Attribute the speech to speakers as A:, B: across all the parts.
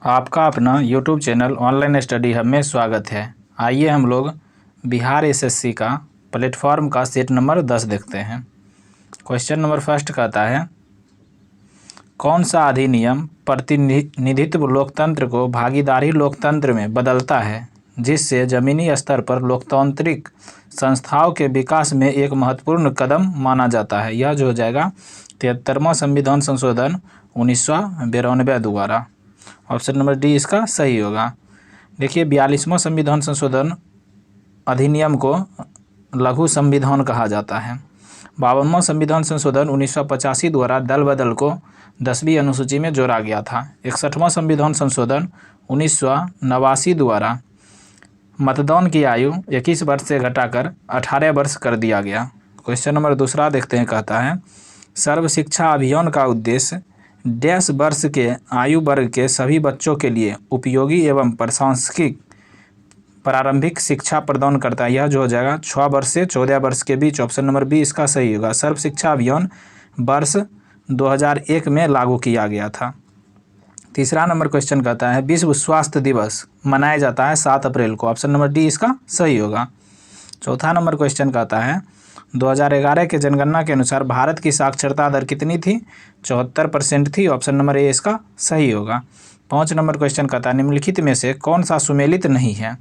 A: आपका अपना YouTube channel online study hub में स्वागत है। आइए हम लोग बिहार एसएससी का प्लेटफॉर्म का सेट नंबर 10 देखते हैं। क्वेश्चन नंबर फर्स्ट कहता है, कौन सा अधिनियम प्रतिनिधित्व लोकतंत्र को भागीदारी लोकतंत्र में बदलता है, जिससे जमीनी स्तर पर लोकतांत्रिक संस्थाओं के विकास में एक महत्वपूर्ण कदम माना जाता है। यह जो हो जाएगा 73वां संविधान संशोधन 1992 द्वारा। ऑप्शन नंबर डी इसका सही होगा। देखिए 42वां संविधान संशोधन अधिनियम को लघु संविधान कहा जाता है। 52वां संविधान संशोधन 1985 द्वारा दल बदल को 10वीं अनुसूची में जोड़ा गया था। 61वां संविधान संशोधन 1989 द्वारा मतदान की आयु 21 वर्ष से घटाकर 18 वर्ष कर दिया गया। क्वेश्चन नंबर दूसरा देखते हैं, कहता है सर्व शिक्षा अभियान का उद्देश्य डैश वर्ष के आयु वर्ग के सभी बच्चों के लिए उपयोगी एवं प्रासंगिक प्रारंभिक शिक्षा प्रदान करता है। यह जो हो जाएगा 6 वर्ष से 14 वर्ष के बीच। ऑप्शन नंबर बी इसका सही होगा। सर्व शिक्षा अभियान वर्ष 2001 में लागू किया गया था। तीसरा नंबर क्वेश्चन कहता है विश्व स्वास्थ्य दिवस मनाया जाता है 7 अप्रैल को। ऑप्शन नंबर डी इसका सही होगा। चौथा नंबर क्वेश्चन कहता है 2011 के जनगणना के अनुसार भारत की साक्षरता दर कितनी थी? 74% थी। ऑप्शन नंबर ए इसका सही होगा। 5 नंबर क्वेश्चन कहता है निम्नलिखित में से कौन सा सुमेलित नहीं है?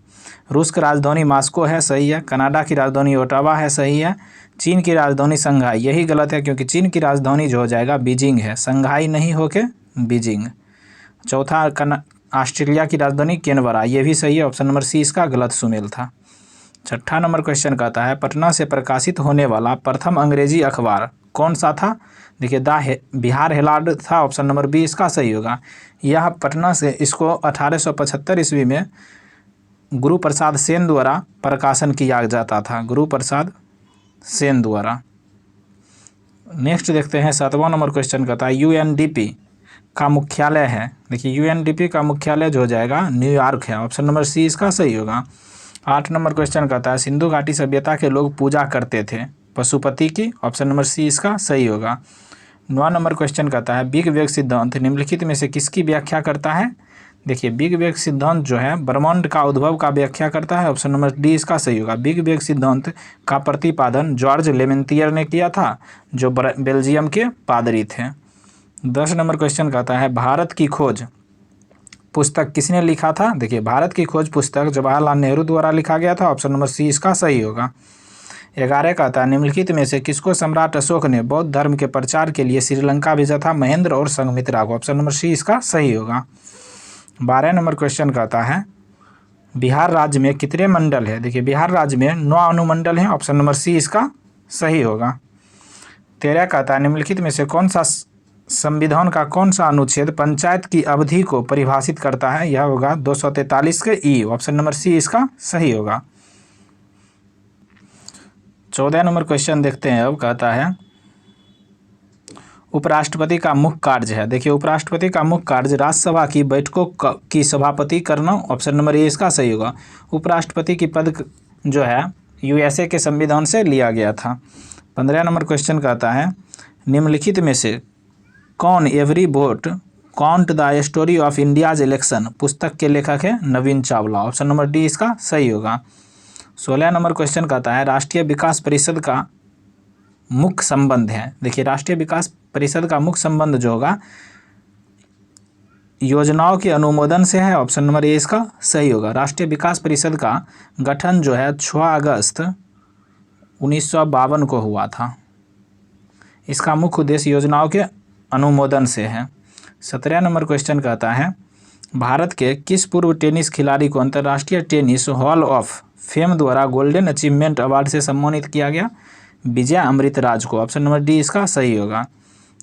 A: रूस की राजधानी मास्को है, सही है। कनाडा की राजधानी ओटावा है, सही है। चीन की राजधानी संघाई, यही गलत है क्योंकि चीन की राजधानी जो हो जाएगा बीजिंग है, संघाई नहीं होके बीजिंग। चौथा ऑस्ट्रेलिया की राजधानी कैनबरा, ये भी सही है। ऑप्शन नंबर सी इसका गलत सुमेल था। छठा नंबर क्वेश्चन कहता है पटना से प्रकाशित होने वाला प्रथम अंग्रेजी अखबार कौन सा था? देखिए बिहार हेराल्ड था। ऑप्शन नंबर बी इसका सही होगा। यह पटना से इसको 1875 ईस्वी में गुरु प्रसाद सेन द्वारा प्रकाशन किया जाता था, गुरु प्रसाद सेन द्वारा। नेक्स्ट देखते हैं 7वां नंबर क्वेश्चन कहता है यूएनडीपी का मुख्यालय है। देखिए यूएनडीपी का मुख्यालय जो हो जाएगा न्यूयॉर्क है। ऑप्शन नंबर सी इसका सही होगा। 8 नंबर क्वेश्चन कहता है सिंधु घाटी सभ्यता के लोग पूजा करते थे पशुपति की। ऑप्शन नंबर सी इसका सही होगा। 9 नंबर क्वेश्चन कहता है बिग बैंग सिद्धांत निम्नलिखित में से किसकी व्याख्या करता है? देखिए बिग बैंग सिद्धांत जो है ब्रह्मांड का उद्भव का व्याख्या करता है। ऑप्शन नंबर डी इसका सही होगा। बिग बैंग सिद्धांत का प्रतिपादन जॉर्ज लेमेंतियर ने किया था, जो बेल्जियम के पादरी थे। 10 नंबर क्वेश्चन कहता है भारत की खोज पुस्तक किसने लिखा था? देखिए भारत की खोज पुस्तक जवाहरलाल नेहरू द्वारा लिखा गया था। ऑप्शन नंबर सी इसका सही होगा। 11 कहता है निम्नलिखित में से किसको सम्राट अशोक ने बौद्ध धर्म के प्रचार के लिए श्रीलंका भेजा था? महेंद्र और संघमित्रा को। ऑप्शन नंबर सी इसका सही होगा। 12 नंबर क्वेश्चन कहता है बिहार राज्य में कितने मंडल है? देखिए बिहार राज्य में 9 अनुमंडल हैं। ऑप्शन नंबर सी इसका सही होगा। 13 कहता है निम्नलिखित में से कौन सा संविधान का कौन सा अनुच्छेद पंचायत की अवधि को परिभाषित करता है? यह होगा 243 के ई। ऑप्शन नंबर सी इसका सही होगा। 14 नंबर क्वेश्चन देखते हैं। अब कहता है उपराष्ट्रपति का मुख्य कार्य है। देखिए उपराष्ट्रपति का मुख्य कार्य राज्यसभा की बैठकों की सभापति करना। ऑप्शन नंबर ए इसका सही होगा। उपराष्ट्रपति की पद जो है यूएसए के संविधान से लिया गया था। 15 नंबर क्वेश्चन कहता है निम्नलिखित में से कौन every vote count the story of India's election पुस्तक के लेखक है? नवीन चावला। ऑप्शन नंबर डी इसका सही होगा। 16 नंबर क्वेश्चन कहता है राष्ट्रीय विकास परिषद का मुख्य संबंध है। देखिए राष्ट्रीय विकास परिषद का मुख्य संबंध जो होगा योजनाओं के अनुमोदन से है। ऑप्शन नंबर ए इसका सही होगा। राष्ट्रीय विकास परिषद का गठन जो है 6 अगस्त 1952 को हुआ था। इसका मुख्य उद्देश्य योजनाओं के अनुमोदन से है। 17 नंबर क्वेश्चन कहता है भारत के किस पूर्व टेनिस खिलाड़ी को अंतर्राष्ट्रीय टेनिस हॉल ऑफ फेम द्वारा गोल्डन अचीवमेंट अवार्ड से सम्मानित किया गया? विजय अमृतराज को। ऑप्शन नंबर डी इसका सही होगा।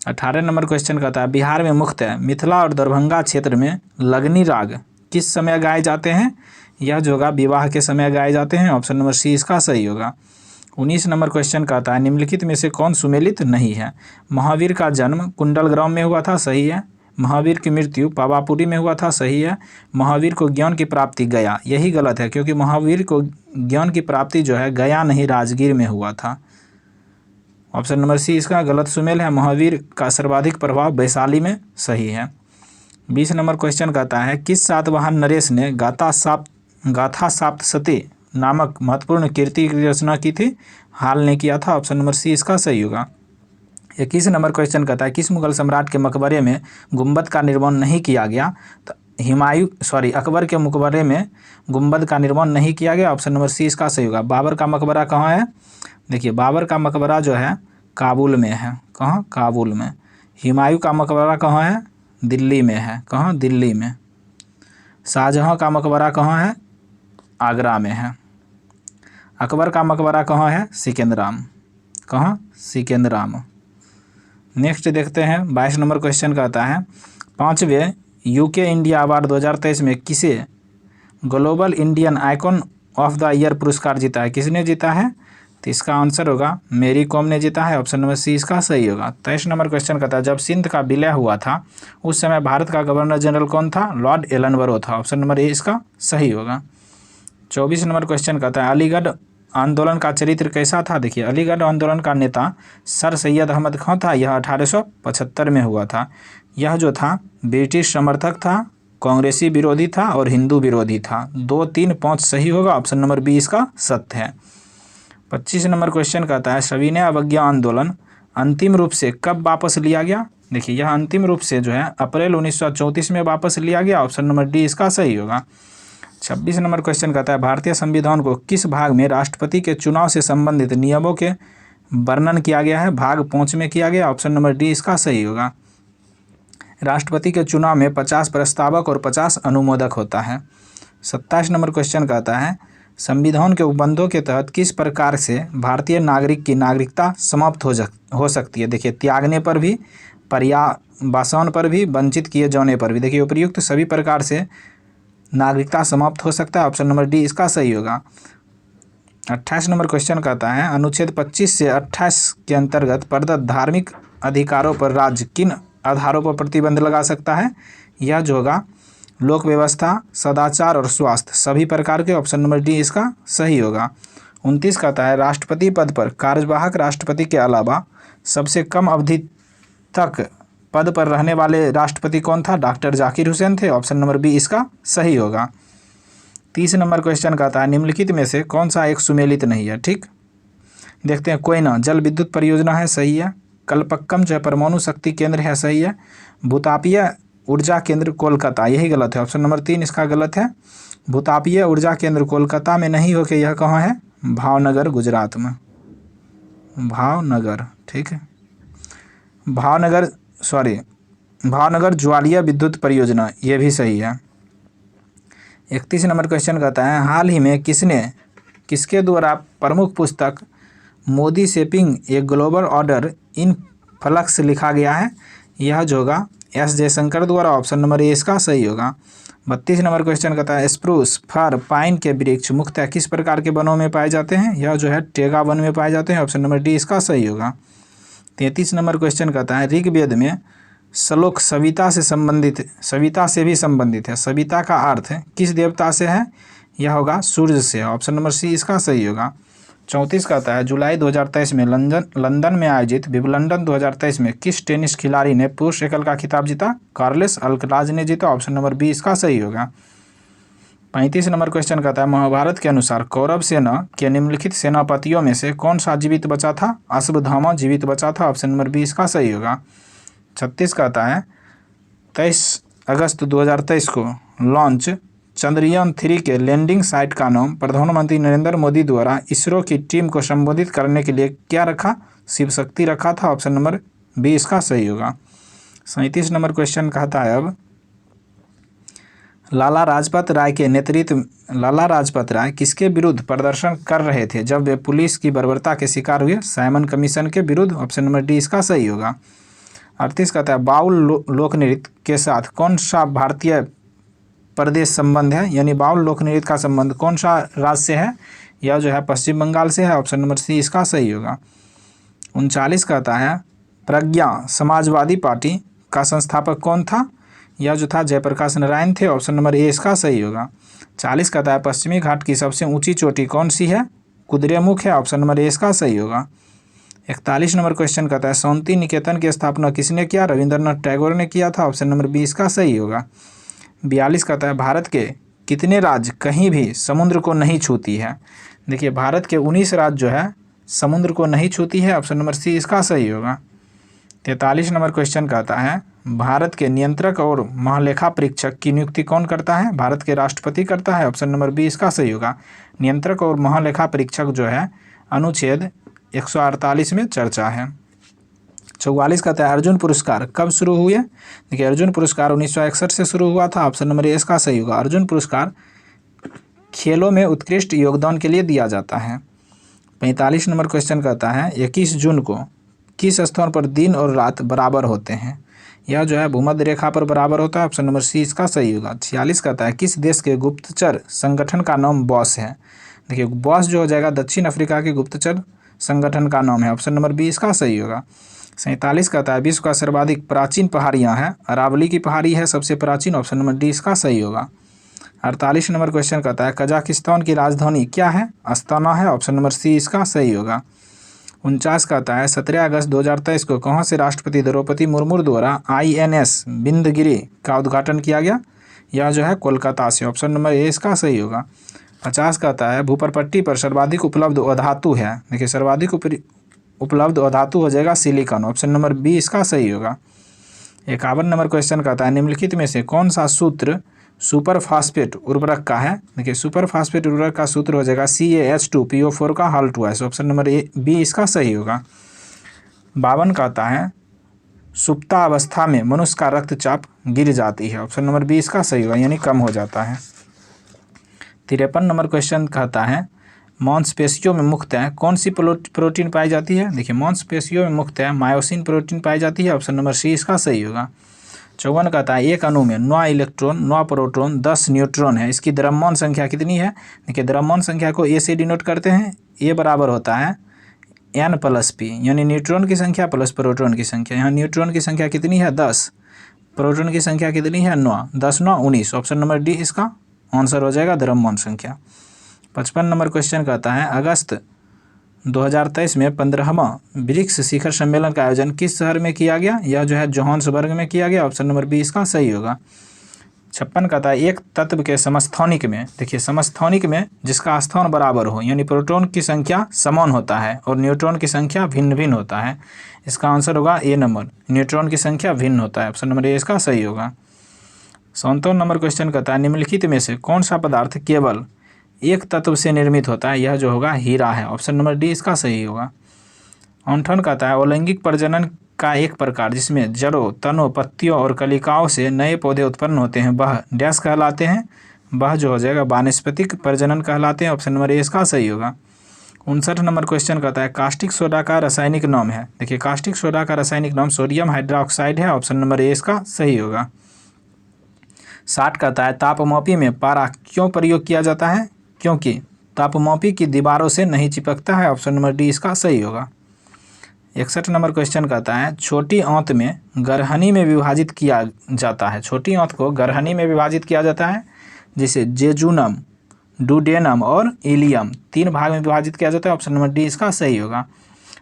A: 18 नंबर क्वेश्चन कहता है बिहार में मुख्यतः मिथिला और दरभंगा क्षेत्र में लगनी राग किस समय गाए जाते हैं? यह जो होगा विवाह के समय गाए जाते हैं। ऑप्शन नंबर सी इसका सही होगा। 19 नंबर क्वेश्चन कहता है निम्नलिखित में से कौन सुमेलित नहीं है? महावीर का जन्म कुंडलग्राम में हुआ था, सही है। महावीर की मृत्यु पावापुरी में हुआ था, सही है। महावीर को ज्ञान की प्राप्ति गया, यही गलत है क्योंकि महावीर को ज्ञान की प्राप्ति जो है गया नहीं राजगीर में हुआ था। ऑप्शन नंबर सी इसका गलत सुमेल है। महावीर का सर्वाधिक प्रभाव वैशाली में, सही है। 20 नंबर क्वेश्चन कहता है किस सातवाहन नरेश ने गाथा सप्तशती नामक महत्वपूर्ण कीर्ति की रचना की थी? हाल ने किया था। ऑप्शन नंबर सी इसका सही होगा। 21 नंबर क्वेश्चन कहता है किस मुगल सम्राट के मकबरे में गुंबद का निर्माण नहीं किया गया? तो अकबर के मकबरे में गुंबद का निर्माण नहीं किया गया। ऑप्शन नंबर सी इसका सही होगा। बाबर का मकबरा कहाँ है? देखिए, बाबर का मकबरा जो है काबुल में है। कहाँ? काबुल में। हुमायूं का मकबरा कहाँ है? दिल्ली में है। कहाँ? दिल्ली में। शाहजहाँ का मकबरा कहाँ है? आगरा में है। अकबर का मकबरा कहाँ है? सिकंदराम। कहाँ? सिकंदराम। नेक्स्ट देखते हैं 22 नंबर क्वेश्चन कहता है 5वें यूके इंडिया अवार्ड 2023 में किसे global Indian icon of the year पुरस्कार जीता है? किसने जीता है? तो इसका आंसर होगा मेरी कॉम ने जीता है। ऑप्शन नंबर सी इसका सही होगा। 23 नंबर क्वेश्चन कहता है जब सिंध का विलय हुआ था उस समय भारत का गवर्नर जनरल कौन था? लॉर्ड एलनबरो था। ऑप्शन नंबर ए इसका सही होगा। 24 नंबर क्वेश्चन कहता है अलीगढ़ आंदोलन का चरित्र कैसा था? देखिए, अलीगढ़ आंदोलन का नेता सर सैयद अहमद खान था। यह 1875 में हुआ था। यह जो था ब्रिटिश समर्थक था, कांग्रेसी विरोधी था और हिंदू विरोधी था। 2, 3, 5 सही होगा। ऑप्शन नंबर बी इसका सत्य है। 25 नंबर क्वेश्चन कहता है सविनय अवज्ञा आंदोलन अंतिम रूप से कब वापस लिया गया? देखिए, यह अंतिम रूप से जो है अप्रैल 1934 में वापस लिया गया। ऑप्शन नंबर डी इसका सही होगा। 26 नंबर क्वेश्चन कहता है भारतीय संविधान को किस भाग में राष्ट्रपति के चुनाव से संबंधित नियमों के वर्णन किया गया है? भाग 5 में किया गया। ऑप्शन नंबर डी इसका सही होगा। राष्ट्रपति के चुनाव में 50 प्रस्तावक और 50 अनुमोदक होता है। 27 नंबर क्वेश्चन कहता है संविधान के उपबंधों के तहत किस प्रकार से भारतीय नागरिक की नागरिकता समाप्त हो सकती है? देखिए, त्यागने पर भी, पर्यावसान पर भी, वंचित किए जाने पर भी। देखिए, उपयुक्त सभी प्रकार से नागरिकता समाप्त हो सकता है। ऑप्शन नंबर डी इसका सही होगा। 28 नंबर क्वेश्चन कहता है अनुच्छेद 25 से 28 के अंतर्गत प्रदत्त धार्मिक अधिकारों पर राज्य किन आधारों पर प्रतिबंध लगा सकता है? यह जो होगा लोक व्यवस्था, सदाचार और स्वास्थ्य सभी प्रकार के। ऑप्शन नंबर डी इसका सही होगा। 29 कहता है राष्ट्रपति पद पर कार्यवाहक राष्ट्रपति के अलावा सबसे कम अवधि तक पद पर रहने वाले राष्ट्रपति कौन था? डॉक्टर जाकिर हुसैन थे। ऑप्शन नंबर बी इसका सही होगा। 30 नंबर क्वेश्चन कहता है निम्नलिखित में से कौन सा एक सुमेलित नहीं है? ठीक, देखते हैं। कोयना जल विद्युत परियोजना है, सही है। कलपक्कम जो है परमाणु शक्ति केंद्र है, सही है। भूतापीय ऊर्जा केंद्र कोलकाता, यही गलत है। ऑप्शन नंबर 3 इसका गलत है। भूतापीय ऊर्जा केंद्र कोलकाता में नहीं होकर यह कहाँ है? भावनगर, गुजरात में। भावनगर, ठीक है। भावनगर ज्वालीय विद्युत परियोजना, ये भी सही है। 31 नंबर क्वेश्चन कहता है हाल ही में किसके द्वारा प्रमुख पुस्तक Modi shaping a global order in flux लिखा गया है? यह जो होगा एस जयशंकर द्वारा। ऑप्शन नंबर ए इसका सही होगा। 32 नंबर क्वेश्चन कहता है स्प्रूस, फर, पाइन के वृक्ष मुख्यतः किस प्रकार के वनों में पाए जाते हैं? यह जो है टेगा वन में पाए जाते हैं। ऑप्शन नंबर डी इसका सही होगा। 33 नंबर क्वेश्चन कहता है ऋग्वेद में श्लोक सविता से भी संबंधित है। सविता का अर्थ किस देवता से है? यह होगा सूर्य से। ऑप्शन नंबर सी इसका सही होगा। 34 कहता है जुलाई 2023 में लंदन में आयोजित विंबलडन 2023 में किस टेनिस खिलाड़ी ने पुरुष एकल का खिताब जीता? कार्लोस अल्कराज ने जीता। ऑप्शन नंबर बी इसका सही होगा। 35 नंबर क्वेश्चन कहता है महाभारत के अनुसार कौरव सेना के निम्नलिखित सेनापतियों में से कौन सा जीवित बचा था? अश्वत्थामा जीवित बचा था। ऑप्शन नंबर बी इसका सही होगा। 36 कहता है 23 अगस्त 2023 को लॉन्च चंद्रयान 3 के लैंडिंग साइट का नाम प्रधानमंत्री नरेंद्र मोदी द्वारा इसरो की टीम को संबोधित करने के लिए क्या रखा? शिव शक्ति रखा था। ऑप्शन नंबर बी इसका सही होगा। 37 नंबर क्वेश्चन कहता है अब लाला लाजपत राय किसके विरुद्ध प्रदर्शन कर रहे थे जब वे पुलिस की बर्बरता के शिकार हुए? साइमन कमीशन के विरुद्ध। ऑप्शन नंबर डी इसका सही होगा। 38 कहता है बाउल लोक नृत्य के साथ कौन सा भारतीय प्रदेश संबंध है? यानी बाउल लोक नृत्य का संबंध कौन सा राज्य से है? यह जो है पश्चिम बंगाल से है। ऑप्शन नंबर सी इसका सही होगा। 39 कहता है प्रज्ञा समाजवादी पार्टी का संस्थापक कौन था? यह जो था जयप्रकाश नारायण थे। ऑप्शन नंबर ए इसका सही होगा। 40 कहता है पश्चिमी घाट की सबसे ऊंची चोटी कौन सी है? कुद्रेमुख है। ऑप्शन नंबर ए इसका सही होगा। 41 नंबर क्वेश्चन कहता है शांति निकेतन की स्थापना किसने किया? रविंद्रनाथ टैगोर ने किया था। ऑप्शन नंबर बी इसका सही होगा। 42 कहता है भारत के कितने राज्य कहीं भी समुद्र को नहीं छूती है? देखिए भारत के 19 राज्य जो है समुद्र को नहीं छूती है। ऑप्शन नंबर सी इसका सही होगा। 43 नंबर क्वेश्चन कहता है भारत के नियंत्रक और महालेखा परीक्षक की नियुक्ति कौन करता है? भारत के राष्ट्रपति करता है। ऑप्शन नंबर बी इसका सही होगा। नियंत्रक और महालेखा परीक्षक जो है अनुच्छेद 148 में चर्चा है। 44 कहता है अर्जुन पुरस्कार कब शुरू हुए? देखिए अर्जुन पुरस्कार 1961 से शुरू हुआ था। ऑप्शन नंबर ए इसका सही होगा। अर्जुन पुरस्कार खेलों में उत्कृष्ट योगदान के लिए दिया जाता है। 45 नंबर क्वेश्चन कहता है 21 जून को किस स्थान पर दिन और रात बराबर होते हैं? यह जो है भूमध्य रेखा पर बराबर होता है। ऑप्शन नंबर सी इसका सही होगा। 46 कहता है किस देश के गुप्तचर संगठन का नाम बॉस है? देखिए बॉस जो हो जाएगा दक्षिण अफ्रीका के गुप्तचर संगठन का नाम है। ऑप्शन नंबर बी इसका सही होगा। 47 कहता है विश्व का सर्वाधिक प्राचीन पहाड़ियाँ हैं? अरावली की पहाड़ी है सबसे प्राचीन। ऑप्शन नंबर डी इसका सही होगा। 48 नंबर क्वेश्चन कहता है कजाकिस्तान की राजधानी क्या है? अस्ताना है। ऑप्शन नंबर सी इसका सही होगा। 49 कहता है 17 अगस्त 2023 को कहाँ से राष्ट्रपति द्रौपदी मुर्मू द्वारा INS बिंदगिरी का उद्घाटन किया गया? यह जो है कोलकाता से। ऑप्शन नंबर ए इसका सही होगा। 50 कहता है भूपरपट्टी पर सर्वाधिक उपलब्ध अधातु है? देखिए सर्वाधिक उपलब्ध अधातु हो जाएगा सिलिकॉन। ऑप्शन नंबर बी इसका सही होगा। 51 नंबर क्वेश्चन कहता है निम्नलिखित में से कौन सा सूत्र सुपर फास्फेट उर्वरक का है? देखिए सुपर फास्फेट उर्वरक का सूत्र हो जाएगा CaH2PO4 का हल 2s। Option number A B इसका सही होगा। 52 कहता है सुप्तावस्था में मनुष्य का रक्तचाप गिर जाती है? ऑप्शन नंबर बी इसका सही होगा यानी कम हो जाता है। 53 नंबर क्वेश्चन कहता है मांसपेशियों में मुख्यतः कौन सी प्रोटीन पाई जाती है? देखिए मांसपेशियों में मुख्यतः मायोसिन प्रोटीन पाई जाती है। ऑप्शन नंबर सी इसका सही होगा। 54 कहता है एक अणु में 9 इलेक्ट्रॉन 9 प्रोटॉन 10 न्यूट्रॉन है, इसकी द्रव्यमान संख्या कितनी है? देखिए द्रव्यमान संख्या को ए से डिनोट करते हैं। ए बराबर होता है N+P यानी न्यूट्रॉन की संख्या प्लस प्रोटॉन की संख्या। यहाँ न्यूट्रॉन की संख्या कितनी है? 10। प्रोटॉन की संख्या कितनी है? 9। 10 9 19। ऑप्शन नंबर डी इसका आंसर हो जाएगा द्रव्यमान संख्या। 55 नंबर क्वेश्चन कहता है अगस्त 2023 में 15वां ब्रिक्स शिखर सम्मेलन का आयोजन किस शहर में किया गया? यह जो है जोहान्सबर्ग में किया गया। ऑप्शन नंबर बी इसका सही होगा। 56 कहता है एक तत्व के समस्थानिक में, देखिए समस्थानिक में जिसका स्थान बराबर हो यानी प्रोटॉन की संख्या समान होता है और न्यूट्रॉन की संख्या भिन्न भिन्न होता है, इसका आंसर होगा ए नंबर, न्यूट्रॉन की संख्या भिन्न होता है। ऑप्शन नंबर ए इसका सही होगा। 57 नंबर क्वेश्चन कहता है निम्नलिखित में से कौन सा पदार्थ केवल एक तत्व से निर्मित होता है? यह जो होगा हीरा है। ऑप्शन नंबर डी इसका सही होगा। 58 कहता है अलैंगिक प्रजनन का एक प्रकार जिसमें जड़ों तनों पत्तियों और कलिकाओं से नए पौधे उत्पन्न होते हैं वह डैश कहलाते हैं? वह जो हो जाएगा वानस्पतिक प्रजनन कहलाते हैं। ऑप्शन नंबर ए इसका सही होगा। 59 नंबर क्वेश्चन कहता है कास्टिक सोडा का रासायनिक नाम है? देखिए कास्टिक सोडा का रासायनिक नाम सोडियम हाइड्रोक्साइड है। ऑप्शन नंबर ए इसका सही होगा। 60 कहता है तापमापी में पारा क्यों प्रयोग किया जाता है? क्योंकि तापमापी की दीवारों से नहीं चिपकता है। ऑप्शन नंबर डी इसका सही होगा। 61 नंबर क्वेश्चन कहता है छोटी आंत में गरहनी में विभाजित किया जाता है? छोटी आंत को गरहनी में विभाजित किया जाता है जिसे जेजुनम, डुडेनम और इलियम 3 भाग में विभाजित किया जाता है। ऑप्शन नंबर डी इसका सही होगा।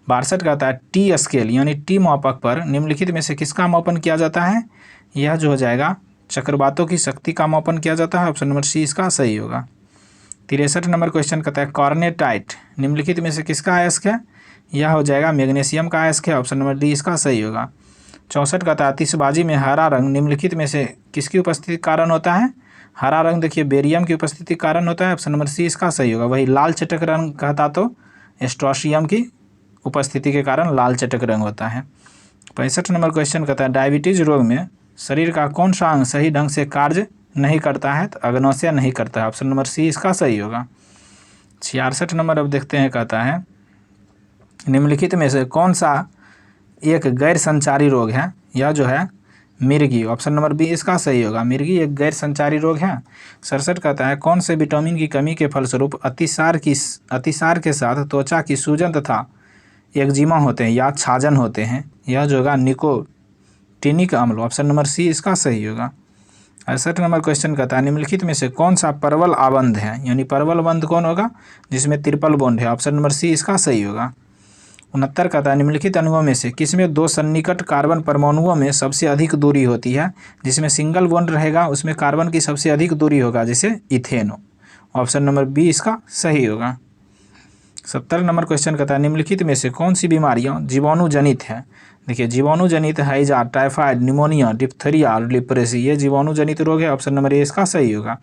A: 62 कहता है टी स्केल यानी टी मापक पर निम्नलिखित में से किसका मापन किया जाता है? यह जो हो जाएगा चक्रवातों की शक्ति का मापन किया जाता है। ऑप्शन नंबर सी इसका सही होगा। 63 नंबर क्वेश्चन कहता है कार्नेटाइट निम्नलिखित में से किसका अयस्क है? यह हो जाएगा मैग्नीशियम का अयस्क है। ऑप्शन नंबर डी इसका सही होगा। 64 कहता है आतिशबाजी में हरा रंग निम्नलिखित में से किसकी उपस्थिति के कारण होता है? हरा रंग देखिए बेरियम की उपस्थिति के कारण होता है। ऑप्शन नंबर सी इसका सही होगा। वही लाल चटक रंग कहता तो एस्ट्रोशियम की उपस्थिति के कारण लाल चटक रंग होता है। 65 नंबर क्वेश्चन कहता है डायबिटीज रोग में शरीर का कौन सा अंग सही ढंग से कार्य नहीं करता है? तो अग्नोसिया नहीं करता है। ऑप्शन नंबर सी इसका सही होगा। 66 नंबर अब देखते हैं कहता है निम्नलिखित में से कौन सा एक गैर संचारी रोग है? यह जो है मिर्गी। ऑप्शन नंबर बी इसका सही होगा। मिर्गी एक गैर संचारी रोग है। 67 कहता है कौन से विटामिन की कमी के फलस्वरूप अतिसार के साथ त्वचा की सूजन तथा एक्जिमा होते हैं या छाजन होते हैं? यह जो होगा निकोटिनिक अम्ल। ऑप्शन नंबर सी इसका सही होगा। 68 नंबर क्वेश्चन कहता है निम्नलिखित में से कौन सा परवल आबंध है? यानी परवल बंध कौन होगा? जिसमें ट्रिपल बॉन्ड है। ऑप्शन नंबर सी इसका सही होगा। 69 कहता है निम्नलिखित अणुओं में से किसमें 2 सन्निकट कार्बन परमाणुओं में सबसे अधिक दूरी होती है। जिसमें सिंगल बॉन्ड रहेगा उसमें कार्बन की सबसे अधिक दूरी होगा, जैसे इथेन। ऑप्शन नंबर बी इसका सही होगा। 70 नंबर क्वेश्चन कहता है निम्नलिखित में से कौन सी बीमारियां जीवाणु जनित है। देखिए जीवाणु जनित हैजा, टाइफाइड, निमोनिया, डिप्थीरिया और लिप्रेसी, ये जीवाणु जनित रोग है। ऑप्शन नंबर ए इसका सही होगा।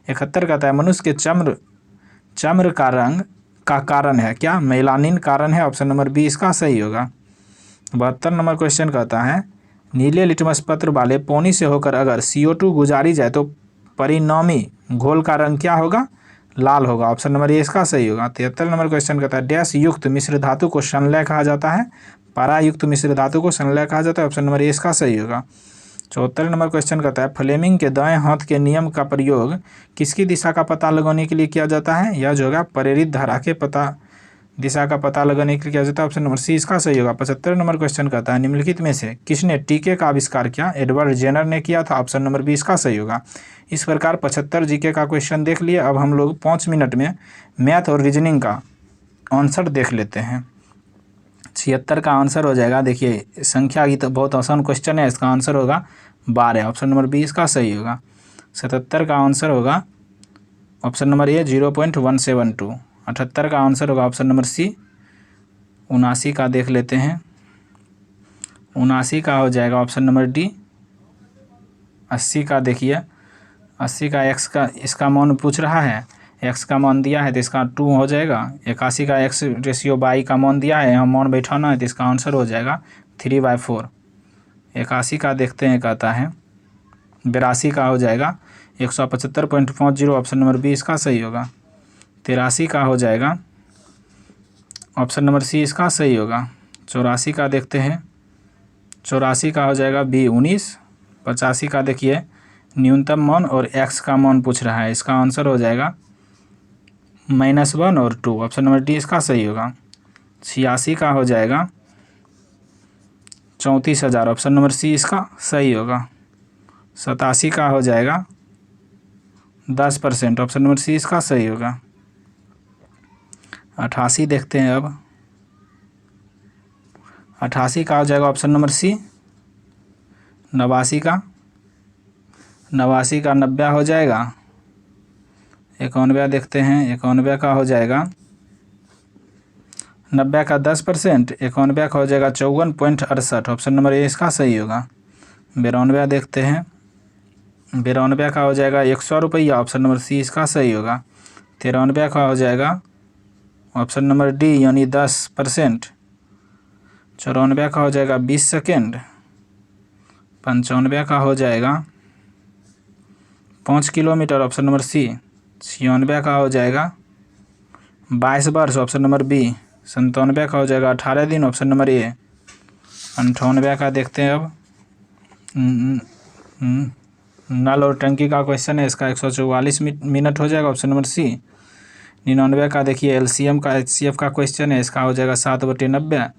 A: 71 कहता है मनुष्य के चर्म का रंग का कारण है क्या। मेलानिन कारण है। ऑप्शन नंबर बी इसका सही होगा। 72 नंबर क्वेश्चन कहता है नीले लिटमस पत्र वाले पौनी से होकर अगर CO2 गुजारी जाए तो परिणामी घोल का रंग क्या होगा, लाल होगा। ऑप्शन नंबर ए इसका सही होगा। 73 नंबर क्वेश्चन कहता है डैश युक्त मिश्र धातु को संलय कहा जाता है। पारा युक्त मिश्र धातु को संलय कहा जाता है। ऑप्शन नंबर ए इसका सही होगा। 74 नंबर क्वेश्चन कहता है फ्लेमिंग के दाएं हाथ के नियम का प्रयोग किसकी दिशा का पता लगाने के लिए किया जाता है। यह जो होगा प्रेरित धारा के दिशा का पता लगाने के लिए किया जाता है। ऑप्शन नंबर सी इसका सही होगा। 75 नंबर क्वेश्चन कहता है निम्नलिखित में से किसने टीके का आविष्कार किया। एडवर्ड जेनर ने किया था। ऑप्शन नंबर बी इसका सही होगा। इस प्रकार 75 जीके का क्वेश्चन देख लिए। अब हम लोग 5 मिनट में मैथ और रीजनिंग का आंसर देख लेते हैं। 76 का आंसर हो जाएगा, देखिए संख्या की तो बहुत आसान क्वेश्चन है, इसका आंसर होगा 12। ऑप्शन नंबर बी इसका सही होगा। 77 का आंसर होगा ऑप्शन नंबर ए 0.172। 78 का आंसर होगा ऑप्शन नंबर सी 79 का देख लेते हैं। 79 का हो जाएगा ऑप्शन नंबर डी। 80 का देखिए 80 का एक्स का इसका मान पूछ रहा है, एक्स का मान दिया है तो इसका 2 हो जाएगा। 81 का एक्स रेशियो बाई का मान दिया है, यहाँ मान बैठाना है तो इसका आंसर हो जाएगा 3/4। 81 का देखते हैं कहता है 82 का हो जाएगा 175.50। ऑप्शन नंबर बी इसका सही होगा। 83 का हो जाएगा ऑप्शन नंबर सी इसका सही होगा। 84 का देखते हैं 84 का हो जाएगा बी 19। 85 का देखिए न्यूनतम मान और एक्स का मान पूछ रहा है, इसका आंसर हो जाएगा -1 और 2। ऑप्शन नंबर डी इसका सही होगा। 86 का हो जाएगा 34,000। ऑप्शन नंबर सी इसका सही होगा। 87 का हो जाएगा 10%। ऑप्शन नंबर सी इसका सही होगा। 88 देखते हैं अब 88 का हो जाएगा ऑप्शन नंबर सी। 89 का 90 हो जाएगा। 91 देखते हैं 91 का हो जाएगा 90 का 10%। 91 का हो जाएगा 54.68। ऑप्शन नंबर ए इसका सही होगा। 92 देखते हैं 92 का हो जाएगा 100 रुपया। ऑप्शन नंबर सी इसका सही होगा। 93 का हो जाएगा ऑप्शन नंबर डी यानी 10%। 94 का हो जाएगा 20 सेकेंड। 95 का हो जाएगा 5 किलोमीटर। Option number C. 96 का हो जाएगा 22 वर्ष। Option number B. 97 का हो जाएगा 18 दिन। Option number A. 98 का देखते हैं अब नल और टंकी का क्वेश्चन है, इसका 144 मिनट हो जाएगा। Option number C. 99 का देखिए LCM का HCF का क्वेश्चन है, इसका हो जाएगा 7/90।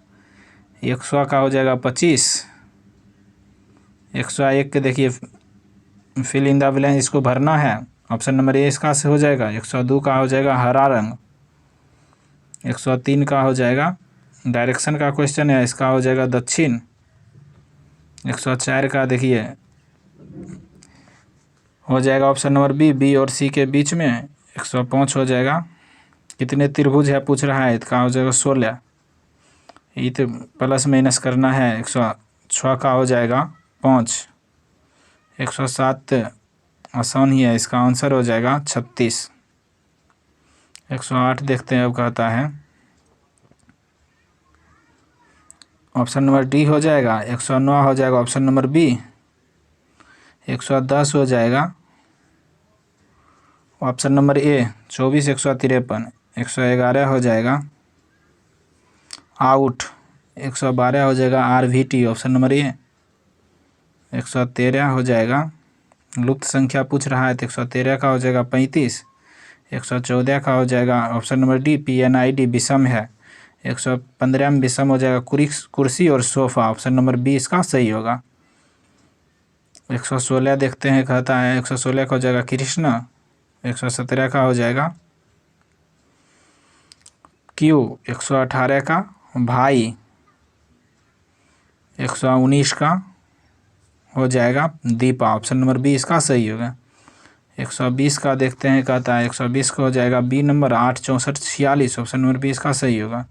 A: 100 का हो जाएगा 25। 101 के देखिए फिल इन द ब्लैंक, इसको भरना है। ऑप्शन नंबर ए इसका से हो जाएगा। 102 का हो जाएगा हरा रंग। 103 का हो जाएगा डायरेक्शन का क्वेश्चन है, इसका हो जाएगा दक्षिण। 104 का देखिए हो जाएगा ऑप्शन नंबर बी और सी के बीच में। 105 हो जाएगा कितने त्रिभुज है पूछ रहा है, इसका हो जाएगा 16। ये तो प्लस माइनस करना है। 106 का हो जाएगा 5। 107 आसान ही है, इसका आंसर हो जाएगा 36। 108 देखते हैं अब कहता है ऑप्शन नंबर डी हो जाएगा। 109 हो जाएगा ऑप्शन नंबर बी। 110 हो जाएगा ऑप्शन नंबर ए 24। 153 111 हो जाएगा आउट। 112 हो जाएगा RVT। Option number A. 113 हो जाएगा लुप्त संख्या पूछ रहा है तो 113 का हो जाएगा 35। 114 का हो जाएगा ऑप्शन नंबर डी PNID विषम है। 115 में विषम हो जाएगा कुर्सी और सोफ़ा। ऑप्शन नंबर बी इसका सही होगा। 116 देखते हैं कहता है 116 का हो जाएगा कृष्ण। 117 का हो जाएगा Q। 118 का भाई 119 का हो जाएगा दीपा, ऑप्शन नंबर बी इसका सही होगा। 120 का देखते हैं, कहता है 120 का हो जाएगा B number 8 64 46, option number B इसका सही होगा।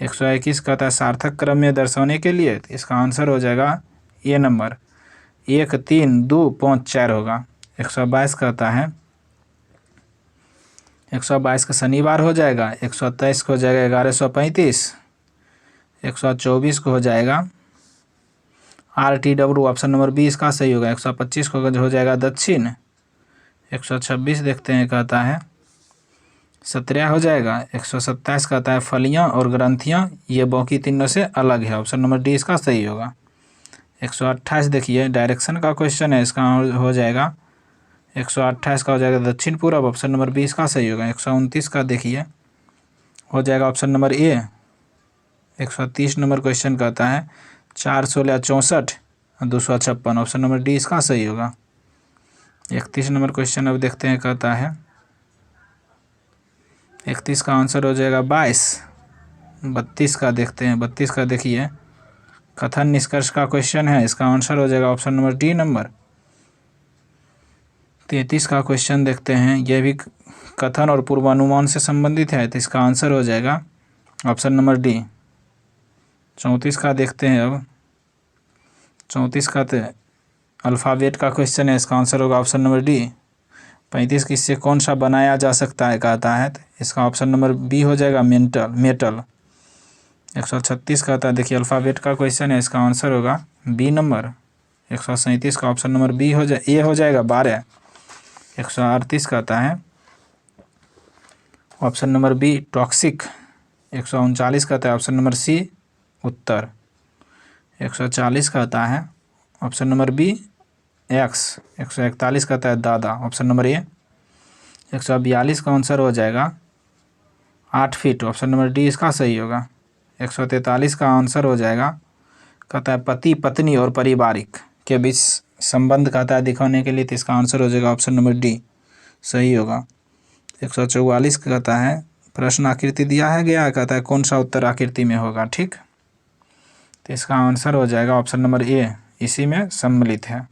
A: 121 कहता है सार्थक क्रम में दर्शाने के लिए, तो इसका आंसर हो जाएगा ए नंबर 1 3 2 5 4 होगा। 122 कहता है 122 का शनिवार हो जाएगा। 123 को हो जाएगा 1135। 124 को हो जाएगा RTW, ऑप्शन नंबर बी इसका सही होगा। 125 को हो जाएगा दक्षिण। 126 देखते हैं, कहता है 17 हो जाएगा। 127 कहता है फलियां और ग्रंथियां ये बाकी तीनों से अलग है, ऑप्शन नंबर डी इसका सही होगा। 128 देखिए डायरेक्शन का क्वेश्चन है, इसका हो जाएगा 128 का हो जाएगा दक्षिण पूरब, ऑप्शन नंबर बी इसका सही होगा। 129 का देखिए हो जाएगा option number A. 130 number question कहता है 4 16 64 256, ऑप्शन नंबर डी इसका सही होगा। 31 नंबर क्वेश्चन अब देखते हैं, कहता है 31 का आंसर हो जाएगा 22। 32 का देखते हैं, 32 का देखिए कथन निष्कर्ष का क्वेश्चन है, इसका आंसर हो जाएगा ऑप्शन नंबर डी नंबर। 33 का क्वेश्चन देखते हैं, यह भी कथन और पूर्वानुमान से संबंधित है, तो इसका आंसर हो जाएगा ऑप्शन नंबर डी। 34 का देखते हैं, अब 34 का तो अल्फ़ाबेट का क्वेश्चन है, इसका आंसर होगा ऑप्शन नंबर डी। 35 की इससे कौन सा बनाया जा सकता है, कहता है, तो इसका ऑप्शन नंबर बी हो जाएगा मेटल। 136 कहता है देखिए अल्फ़ाबेट का क्वेश्चन है, इसका आंसर होगा बी नंबर। 137 का ऑप्शन नंबर बी हो जाए ए हो जाएगा 12। 138 कहता है ऑप्शन नंबर बी टॉक्सिक। 139 कहता है ऑप्शन नंबर सी उत्तर। 140 कहता है ऑप्शन नंबर बी एक्स। 141 कहता है दादा, ऑप्शन नंबर ए। 142 का आंसर हो जाएगा 8 फीट, ऑप्शन नंबर डी इसका सही होगा। 143 का आंसर हो जाएगा, कहता है पति पत्नी और पारिवारिक के बीच संबंध कहता है दिखाने के लिए, तो इसका आंसर हो जाएगा ऑप्शन नंबर डी सही होगा। 144 कहता है प्रश्न आकृति दिया है गया, कहता है कौन सा उत्तर आकृति में होगा, ठीक, तो इसका आंसर हो जाएगा ऑप्शन नंबर ए, इसी में सम्मिलित है।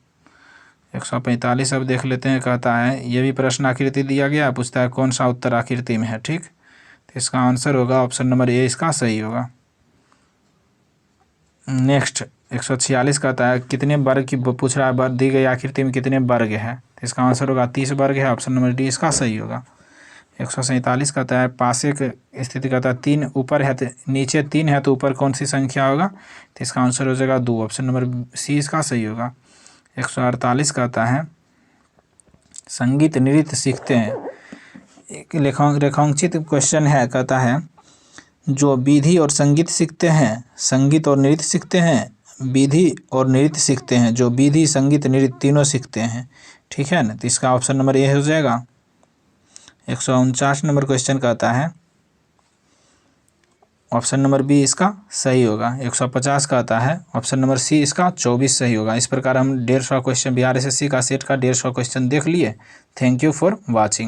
A: 145 अब देख लेते हैं, कहता है ये भी प्रश्न आकृति दिया गया, पूछता है कौन सा उत्तर आकृति में है, ठीक, तो इसका आंसर होगा ऑप्शन नंबर ए इसका सही होगा। नेक्स्ट 146 कहता है कितने वर्ग की पूछ रहा है, दी गई आकृति में कितने वर्ग है, तो इसका आंसर होगा 30 वर्ग है, ऑप्शन नंबर डी इसका सही होगा। 147 कहता है पासे की स्थिति, कहता है 3 ऊपर है तो नीचे 3 है तो ऊपर कौन सी संख्या होगा, तो इसका आंसर हो जाएगा 2, ऑप्शन नंबर सी इसका सही होगा। 148 कहता है संगीत नृत्य सीखते हैं, एक रेखांकित क्वेश्चन है, कहता है जो विधि और संगीत सीखते हैं, संगीत और नृत्य सीखते हैं, विधि और नृत्य सीखते हैं, जो विधि संगीत नृत्य तीनों सीखते हैं, ठीक है ना, तो इसका ऑप्शन नंबर ए हो जाएगा। 149 नंबर क्वेश्चन कहता है ऑप्शन नंबर बी इसका सही होगा। 150 कहता है ऑप्शन नंबर सी इसका 24 सही होगा। इस प्रकार हम 150 क्वेश्चन बिहार SSC का सेट का 150 क्वेश्चन देख लिए। Thank you for watching.